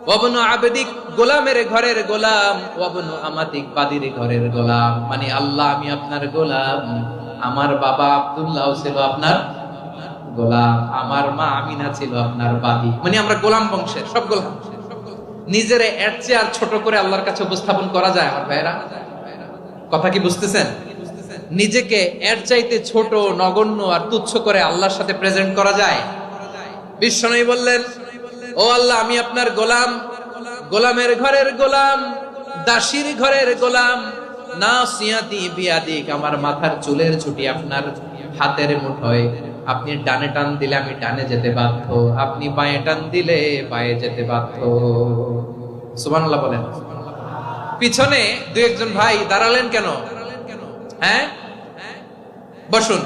ওয়া ইবনু আবদিক, গোলামের ঘরের গোলাম, ওয়া ইবনু আমাতিক, বাদীর ঘরের গোলাম। মানে আল্লাহ আমি আপনার গোলাম। আমার বাবা আব্দুল্লাহ ছিল আপনার গোলাম, আমার মা আমিনা ছিল আপনার বাদী। মানে আমরা গোলাম বংশের, সব গোলাম। নিজের এর চেয়ে আর ছোট করে আল্লাহর কাছে উপস্থাপন করা যায় আমার ভাইরা? কথা কি বুঝতেছেন? নিজেকে এর চাইতে ছোট, নগণ্য আর তুচ্ছ করে আল্লাহর সাথে প্রেজেন্ট করা যায়? বিশ্বনবী বললেন, ও আল্লাহ আমি আপনার গোলাম, গোলামের ঘরের গোলাম, দাসীর ঘরের গোলাম, নাসিয়াতি বিয়াদিক, আমার মাথার চুলের ছুটি আপনার হাতের মুঠোয়। আপনি ডানে টান দিলে আমি ডানে যেতে বাধ্য, আপনি বাঁয়ে টান দিলে বাঁয়ে যেতে বাধ্য। সুবহানাল্লাহ বলেন। পিছনে 2-1 ভাই দাঁড়ালেন কেন? হ্যাঁ, বসুন।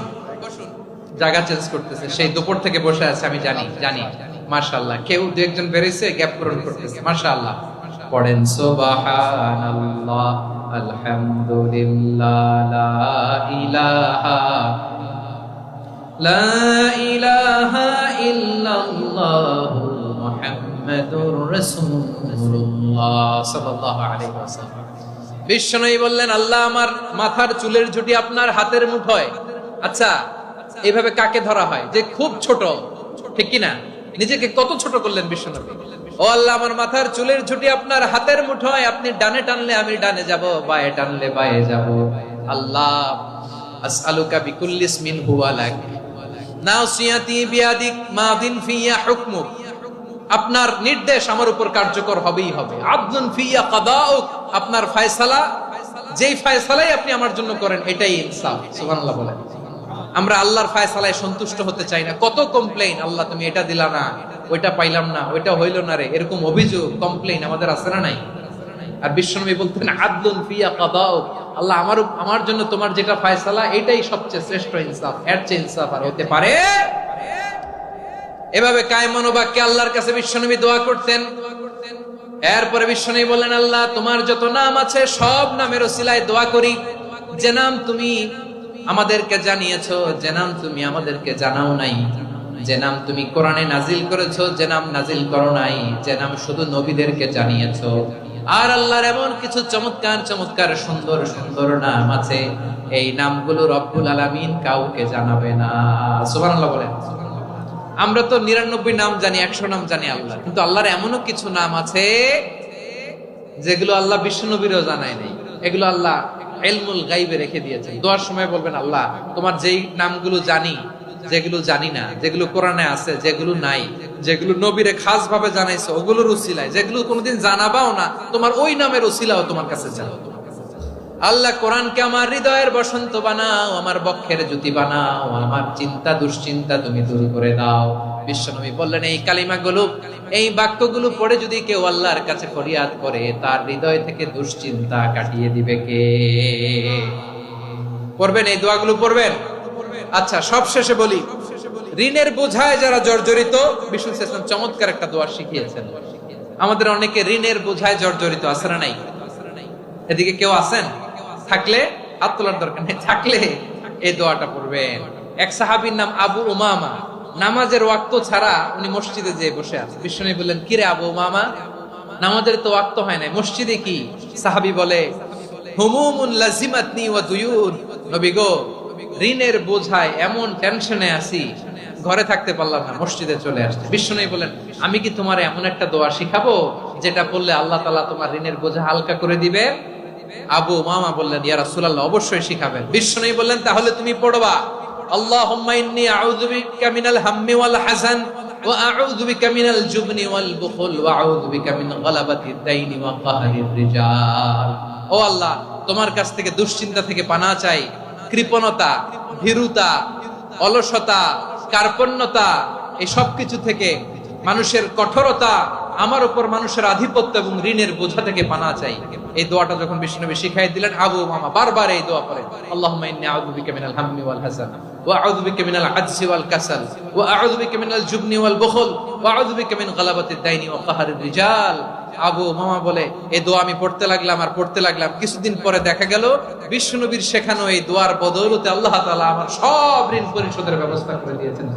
জায়গা চেঞ্জ করতেছে, সেই দুপুর থেকে বসে আছে, আমি জানি জানি। মাশাআল্লাহ, কেউ 2-1 বেরিয়েছে, গ্যাপ পূরণ করতেছে। মাশাআল্লাহ। পড়েন সুবহানাল্লাহ, আলহামদুলিল্লাহ, লা ইলাহা লা ইলাহা ইল্লাল্লাহু মুহাম্মাদুর রাসূলুল্লাহ সাল্লাল্লাহু আলাইহি ওয়াসাল্লাম। বিশ্বনবী বললেন, আল্লাহ আমার মাথার চুলের ঝুঁটি আপনার হাতের মুঠোয়। আচ্ছা, এইভাবে কাকে ধরা হয়? যে খুব ছোট, ঠিক কি না? নিজেকে কত ছোট করলেন বিশ্বনবী। ও আল্লাহ আমার মাথার চুলের ঝুঁটি আপনার হাতের মুঠোয়, আপনি ডানে টানলে আমি ডানে যাব, বাঁয়ে টানলে বাঁয়ে যাব। আল্লাহ আসআলুকা বিকুল্লি ইসমিন হুয়া লাক নাসিয়াতি বিয়াদিক মাদিন ফিয়া হুকমুক, আপনার নির্দেশ আমার উপর কার্যকর হবেই হবে। আদলুন ফিয়া কাদাউক, আপনার ফয়সালা, যেই ফয়সালাই আপনি আমার জন্য করেন এটাই ইনসাফ। সুবহানাল্লাহ বলেন। আমরা আল্লাহর ফয়সালায় সন্তুষ্ট হতে চাই না। কত কমপ্লেইন, আল্লাহ তুমি এটা দিলা না, ওইটা পাইলাম না, ওইটা হইল না রে, এরকম অভিযোগ, কমপ্লেইন আমাদের আছে না নাই? আর বিশ্বনবী বলতেন, আদলুন ফিয়া কাদাউক, আল্লাহ আমার জন্য তোমার যেটা ফয়সালা এটাই সবচেয়ে শ্রেষ্ঠ ইনসাফ, এর চেয়ে ইনসাফ আর হতে পারে? এভাবে কায়মান বাক্যে আল্লাহর কাছে বিশ্বনবী দোয়া করতেন। এরপরে বিশ্বনবী বললেন, আল্লাহ তোমার যত নাম আছে সব নামের ওসিলায় দোয়া করি, যে নাম তুমি আমাদেরকে জানিয়েছো, যে নাম তুমি আমাদেরকে জানাও নাই, যে নাম তুমি কোরআনে নাজিল করেছো, যে নাম নাজিল করো নাই, যে নাম শুধু নবীদেরকে জানিয়েছো। আর আল্লাহর এমন কিছু চমৎকার চমৎকার সুন্দর সুন্দর নাম আছে, এই নামগুলো রব্বুল আলামিন কাউকে জানাবে না। সুবহানাল্লাহ বলেন। আমরা তো 99 নাম জানি, 100 নাম জানি আল্লাহ, কিন্তু আল্লাহর এমনও কিছু নাম আছে যেগুলো আল্লাহ বিশ্বনবীরও জানায় নাই। এগুলো আল্লাহ ইলমুল গায়বে রেখে দিয়েছেন। দোয়ার সময় বলবেন, আল্লাহ তোমার যেই নামগুলো জানি, যেগুলো জানি না, যেগুলো কোরআনে আছে, যেগুলো নাই, যেগুলো নবীরে খাস ভাবে জানাইছো ওগুলোর উসিলায়, যেগুলো কোনোদিন জানাবাও না তোমার ওই নামের উসিলাও তোমার কাছে চাও। আল্লাহ কোরআনকে আমার হৃদয়ের বসন্ত বানাও, আমার বক্ষের জ্যোতি বানাও, আমার চিন্তা দুশ্চিন্তা তুমি দূর করে দাও। বিশ্বনবী বললেন, এই কালিমাগুলো, এই বাক্যগুলো পড়ে যদি কেউ আল্লাহর কাছে ফরিয়াদ করে, তার হৃদয় থেকে দুশ্চিন্তা কাটিয়ে দিবে কে? পড়বেন, এই দোয়াগুলো পড়বেন। আচ্ছা, সব শেষে বলি, ঋণের বোঝায় যারা জর্জরিত, বিষ্ণু ইসলাম চমৎকার একটা দোয়া শিখিয়েছেন। আমাদের অনেকে ঋণের বোঝায় জর্জরিত, আছে না নাই? এদিকে কেউ আছেন? থাকলে হাত তোলার দরকার নেই, থাকলে এই দোয়াটা পড়বেন। এক সাহাবীর নাম আবু উমামা, নামাজের ওয়াক্ত ছাড়া উনি মসজিদে যেয়ে বসে আছে। বিষ্ণু বললেন, কি রে আবু উমামা, নামাজের তো ওয়াক্ত হয় নাই, মসজিদে কি? সাহাবী বলে, হুমুমুন লাজিমাতনি ওয়া দুয়ুন, নবী গো, ঋণের বোঝায় এমন টেনশনে আছি, ঘরে থাকতে পারলাম না, মসজিদে চলে আসছে। বিষ্ণু বলেন, আমি কি তোমার এমন একটা দোয়া শিখাবো যেটা পড়লে আল্লাহ তাআলা তোমার ঋণের বোঝা হালকা করে দিবে? আবু উমামা বললেন, ইয়া রাসূলুল্লাহ, অবশ্যই শিখাবেন। বিষ্ণু বললেন, তাহলে তুমি পড়বা, আল্লাহুম্মা ইন্নী আউযু বিকা মিনাল হাম্মি ওয়াল হাযান ওয়া আউযু বিকা মিনাল জুবনি ওয়াল বুখল ওয়া আউযু বিকা মিন গালাবাতিদ দাইনি ওয়া কাহরির রিজাল। ও আল্লাহ, তোমার কাছ থেকে দুশ্চিন্তা থেকে পানাহ চাই, কৃপণতা, ভীরুতা, অলসতা, কার্পণ্যতা, এই সব কিছু থেকে, মানুষের কঠোরতা, আমার উপর মানুষের আধিপত্য এবং ঋণের বোঝা থেকে পানাহ চাই। এই দোয়াটা যখন বিশ্বনবী শিখাই দিলেন, আবু উমামা বারবার এই দোয়া পড়েন, আল্লাহুম্মা ইন্নী আউযু বিকা মিনাল হাম্মি ওয়াল হাযান ওয়া আউযু বিকা মিনাল আজজি ওয়াল কাসাল ওয়া আউযু বিকা মিনাল জুবনি ওয়াল বুখল ওয়া আউযু বিকা মিন গালাবাতিদ দাইনি ওয়া কাহরির রিজাল। আবু উমামা বলে, এই দোয়া আমি পড়তে লাগলাম আর পড়তে লাগলাম, কিছুদিন পরে দেখা গেল বিশ্বনবীর শেখানো এই দোয়ার বদৌলতে আল্লাহ তাআলা আমার সব ঋণ পরিশোধের ব্যবস্থা করে দিয়েছেন।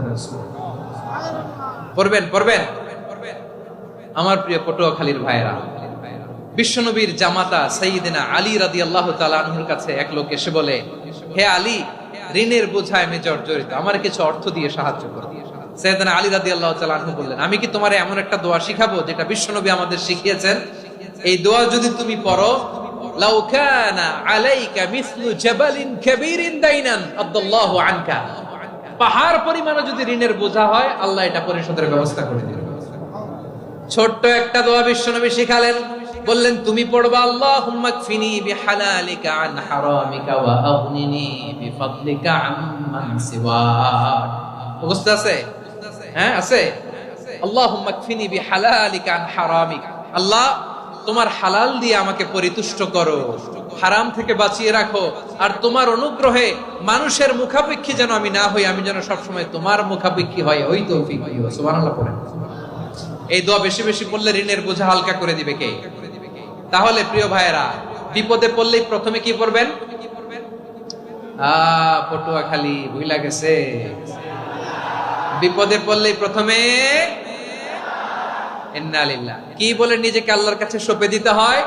পড়বেন, পড়বেন। আমার প্রিয় পটুয়াখালীর ভাইরা, বিশ্বনবীর জামাতা সাইয়্যিদিনা আলী রাদিয়াল্লাহু তাআলা আনহুর কাছে এক লোক এসে বলে, হে আলী, ঋণের বোঝায় আমি জর্জরিত, আমার কিছু অর্থ দিয়ে সাহায্য করো। সাইয়্যিদিনা আলী রাদিয়াল্লাহু তাআলা আনহু বললেন, আমি কি তোমারে এমন একটা দোয়া শিখাবো যেটা বিশ্বনবী আমাদের শিখিয়েছেন? এই দোয়া যদি তুমি পড়ো, লাউ কানা আলাইকা মিসলু জাবালিন কাবীরিন দাইনান আদাল্লাহু আনকা, পাহাড় পরিমাণে যদি ঋণের বোঝা হয়, আল্লাহ এটা পরিশোধের ব্যবস্থা করে দিবেন। ছোট্ট একটা দোয়া বিশ্বনবী শিখালেন, বললেন, তুমি পড়বা, আল্লাহুম্মা কফিনি বিহালালিকা আন হারামিকা ওয়া আগনিনি বিফাদলিকা আম্মান সিওয়াক। বুঝতে আছে? হ্যাঁ, আছে। আল্লাহুম্মা কফিনি বিহালালিকা আন হারামিকা, আল্লাহ তোমার হালাল দিয়ে আমাকে পরিতুষ্ট করো, হারাম থেকে বাঁচিয়ে রাখো, আর তোমার অনুগ্রহে মানুষের মুখাপেক্ষী যেন আমি না হই, আমি যেন সবসময় তোমার মুখাপেক্ষী হয়, ওই তৌফিক দিও। সুবহানাল্লাহ পড়েন। এই দোয়া বেশি বেশি পড়লে ঋণের বোঝা হালকা করে দিবে কে? তাহলে প্রিয় ভাইয়েরা, বিপদে পড়লেই প্রথমে কি পড়বেন? পটুয়াখালী ভুইলা গেছে, বিপদে পড়লেই প্রথমে ইন্না লিল্লাহ কি বলে নিজেকে আল্লাহর কাছে সঁপে দিতে হয়,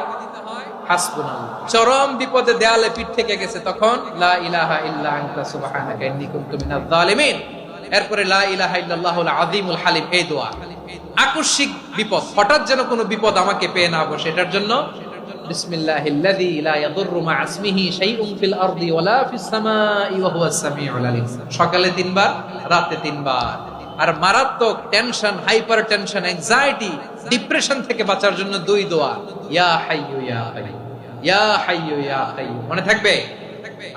হাসবুনাল্লাহ। চরম বিপদে দেয়ালে পিঠ থেকে গেছে, তখন লা ইলাহা ইল্লা আনতা সুবহানাকা ইন্নী কুনতু মিনাজ জালিমিন। এরপরে লা ইলাহা ইল্লাল্লাহুল আযীমুল হালিম, এই দোয়া। আকস্মিক বিপদ, হঠাৎ যেন কোনো বিপদ আমাকে পেয়ে না বসে, এটার জন্য বিসমিল্লাহিল্লাযী লা ইয়াদুররু মা ইসমিহি শাইউন ফিল আরদি ওয়ালা ফিস সামাই ওয়া হুয়াস সামিউল আলিম। সকালে 3 বার, রাতে 3 বার। আর মারাত্মক tension, hyper tension, anxiety, depression থেকে বাঁচার জন্য 2 দোয়া, ইয়া হাইয়্যু ইয়া কাইয়্যুম, ইয়া হাইয়্যু ইয়া কাইয়্যুম, মনে থাকবে?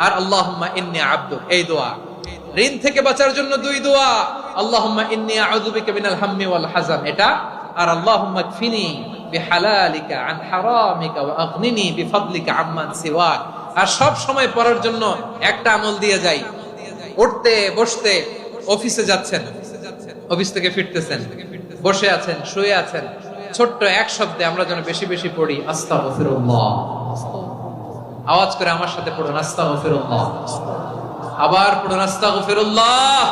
আর আল্লাহুম্মা ইন্নী আবদুক, এই দোয়া। ঋণ থেকে বাঁচার জন্য 2 দোয়া, আল্লাহুম্মা ইন্নী আউযু বিকা মিনাল হাম্মি ওয়াল হাযান, এটা। আর আল্লাহুম্মা কফিনি বিহালালিকা আন হারামিকা ওয়া আগনিনি বিফাদলিকা আম্মান সিওয়াক। আর সব সময় পড়ার জন্য একটা আমল দিয়ে যাই, উঠতে বসতে, অফিসে যাচ্ছেন, অফিস থেকে ফিরতেছেন, বসে আছেন, শুয়ে আছেন, ছোট্ট এক শব্দে আমরা যেন বেশি বেশি পড়ি, আস্তাগফিরুল্লাহ। আওয়াজ করে আমার সাথে পড়ুন, আস্তাগফিরুল্লাহ। আবার পড়ুন, আস্তাগফিরুল্লাহ।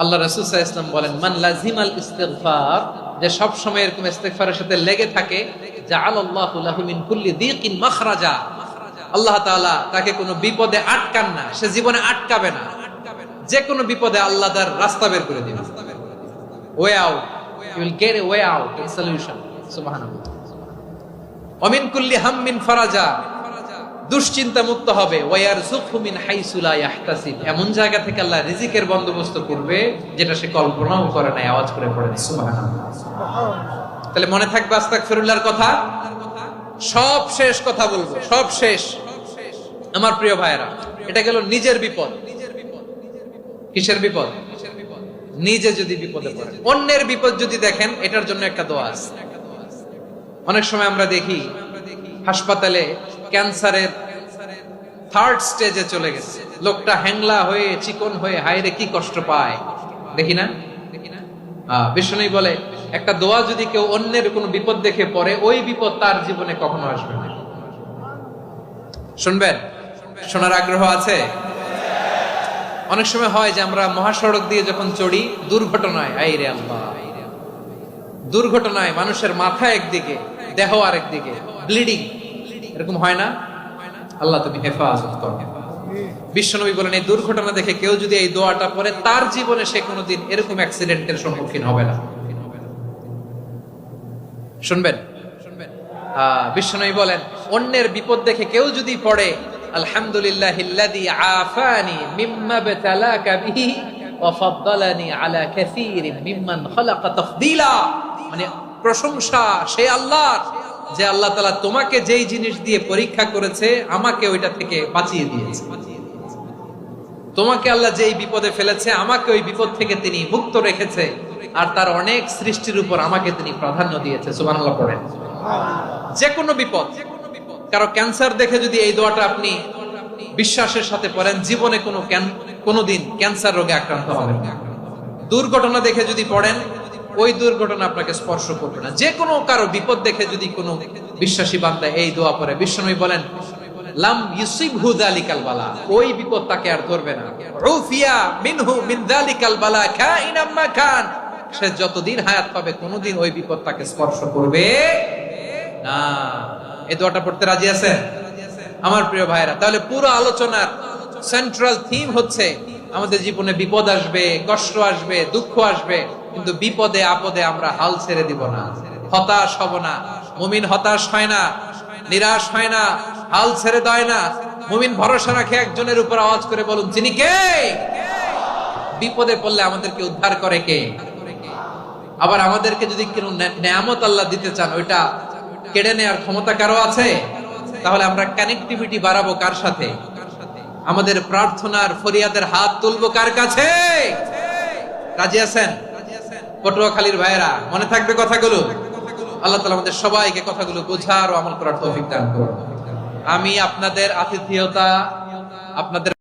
আল্লাহ রাসূল সাল্লাল্লাহু আলাইহি ওয়াসাল্লাম বলেন, মান লাজিমাল ইস্তিগফার, যে সব সময় এরকম ইস্তিগফারের সাথে লেগে থাকে, জাআলাল্লাহু লাহু মিন কুল্লি দীকিন মাখরাজা, আল্লাহ তাআলা তাকে কোনো বিপদে আটকান না, সে জীবনে আটকাবে না। যে কোনো বিপদে আল্লাহ তার রাস্তা বের করে দিবেন, way out, you will get a way out, a solution. সুবহানাল্লাহ। ওমিন কুল্লি হাম্মিন ফারাজা, দুশ্চিন্তা মুক্ত হবে। ওয়ারযুকহু মিন হাইসু লা ইয়াহতাসিব, এমন জায়গা থেকে আল্লাহ রিজিকের বন্দোবস্ত করবে যেটা সে কল্পনাও করে নাই। আওয়াজ করে পড়েন সুবহানাল্লাহ। তাহলে মনে থাকবে আস্তাগফিরুল্লাহর কথা। সব শেষ কথা বলবো, সব শেষ আমার প্রিয় ভাইয়েরা। এটা গেল নিজের বিপদ। কিসের বিপদ? নিজে যদি বিপদে পড়ে। অন্যের বিপদ যদি দেখেন, এটার জন্য একটা দোয়া আছে। অনেক সময় আমরা দেখি হাসপাতালে ক্যান্সারের 3rd স্টেজে চলে গেছে, লোকটা হ্যাংলা হয়ে চিকন হয়ে হায়রে কি কষ্ট পায়, দেখি না? বিষ্ণু বলে একটা দোয়া যদি কেউ অন্যের কোনো বিপদ দেখে পড়ে, ওই বিপদ তার জীবনে কখনো আসবে না। শুনবেন? শোনার আগ্রহ আছে? অনেক সময় হয় যে আমরা মহাসড়ক দিয়ে যখন চড়ি, দুর্ঘটনায়, আইরে আল্লাহ, দুর্ঘটনায় মানুষের মাথা একদিকে, দেহ আরেকদিকে, ব্লিডিং, এরকম হয় না? আল্লাহ তুমি হেফাজত করো। বিশ্বনবী বলেন এই দুর্ঘটনা দেখে কেউ যদি এই দোয়াটা পড়ে, তার জীবনে সে কোনোদিন এরকম অ্যাক্সিডেন্টের সম্মুখীন হবে না। শুনবেন? বিশ্বনবী বলেন অন্যের বিপদ দেখে কেউ যদি পড়ে, আলহামদুলিল্লাহিল্লাযী আফানি মিম্মা বতালাকা বিহি ওয়া ফাদ্দালানি আলা কাসীরিন মিম্মান খালাকা তাফদীলা, মানে প্রশংসা সে আল্লাহর, যে আল্লাহ তাআলা তোমাকে যেই জিনিস দিয়ে পরীক্ষা করেছে, আমাকে ওইটা থেকে বাঁচিয়ে দিয়েছে। তোমাকে আল্লাহ যেই বিপদে ফেলেছে, আমাকে ওই বিপদ থেকে তিনি মুক্ত রেখেছে, আর তার অনেক সৃষ্টির উপর আমাকে তিনি প্রাধান্য দিয়েছে। সুবহানাল্লাহ পড়েন। যে কোনো বিপদ, কারো ক্যান্সার দেখে যদি এই দোয়াটা আপনি বিশ্বাসের সাথে পড়েন, জীবনে কোনোদিন ক্যান্সার রোগে আক্রান্ত হবেন না। দুর্ঘটনা দেখে যদি পড়েন, ওই দুর্ঘটনা আপনাকে স্পর্শ করবে না। যে কোনো কারো বিপদ দেখে যদি কোনো বিশ্বাসী বান্দা এই দোয়া পড়ে, বিশ্বনবী বলেন লাম ইউসিবহু যালিকাল বালা, ওই বিপদ তাকে আর ধরবে না। উফিয়া মিনহু মিন যালিকাল বালা কাইনাম মা কান, সে যতদিন হায়াত পাবে কোনোদিন ওই বিপদ তাকে স্পর্শ করবে না। এই দোয়াটা পড়তে রাজি আছেন আমার প্রিয় ভাইরা? তাহলে পুরো আলোচনার সেন্ট্রাল থিম হচ্ছে আমাদের জীবনে বিপদ আসবে, কষ্ট আসবে, দুঃখ আসবে, কিন্তু বিপদে আপদে আমরা হাল ছেড়ে দিব না, হতাশ হব না। মুমিন হতাশ হয় না, নিরাশ হয় না, হাল ছেড়ে দেয় না। মুমিন ভরসা রাখে একজনের উপর। আওয়াজ করে বলুন যিনি কে? বিপদে পড়লে আমাদেরকে উদ্ধার করে কে? আবার আমাদেরকে যদি কোনো নেয়ামত আল্লাহ দিতে চান, ওইটা কেড়ে নেওয়ার ক্ষমতা কারো আছে? তাহলে আমরা কানেক্টিভিটি বাড়াবো কার সাথে? আমাদের প্রার্থনার ফরিয়াদের হাত তুলবো কার কাছে? রাজি আছেন? পটুয়াখালীর ভাইয়েরা, মনে থাকবে কথাগুলো। আল্লাহ তাআলা আমাদের সবাইকে কথাগুলো বোঝার ও আমল করার তৌফিক দান করুন। আমি আপনাদের আতিথেয়তা, আপনাদের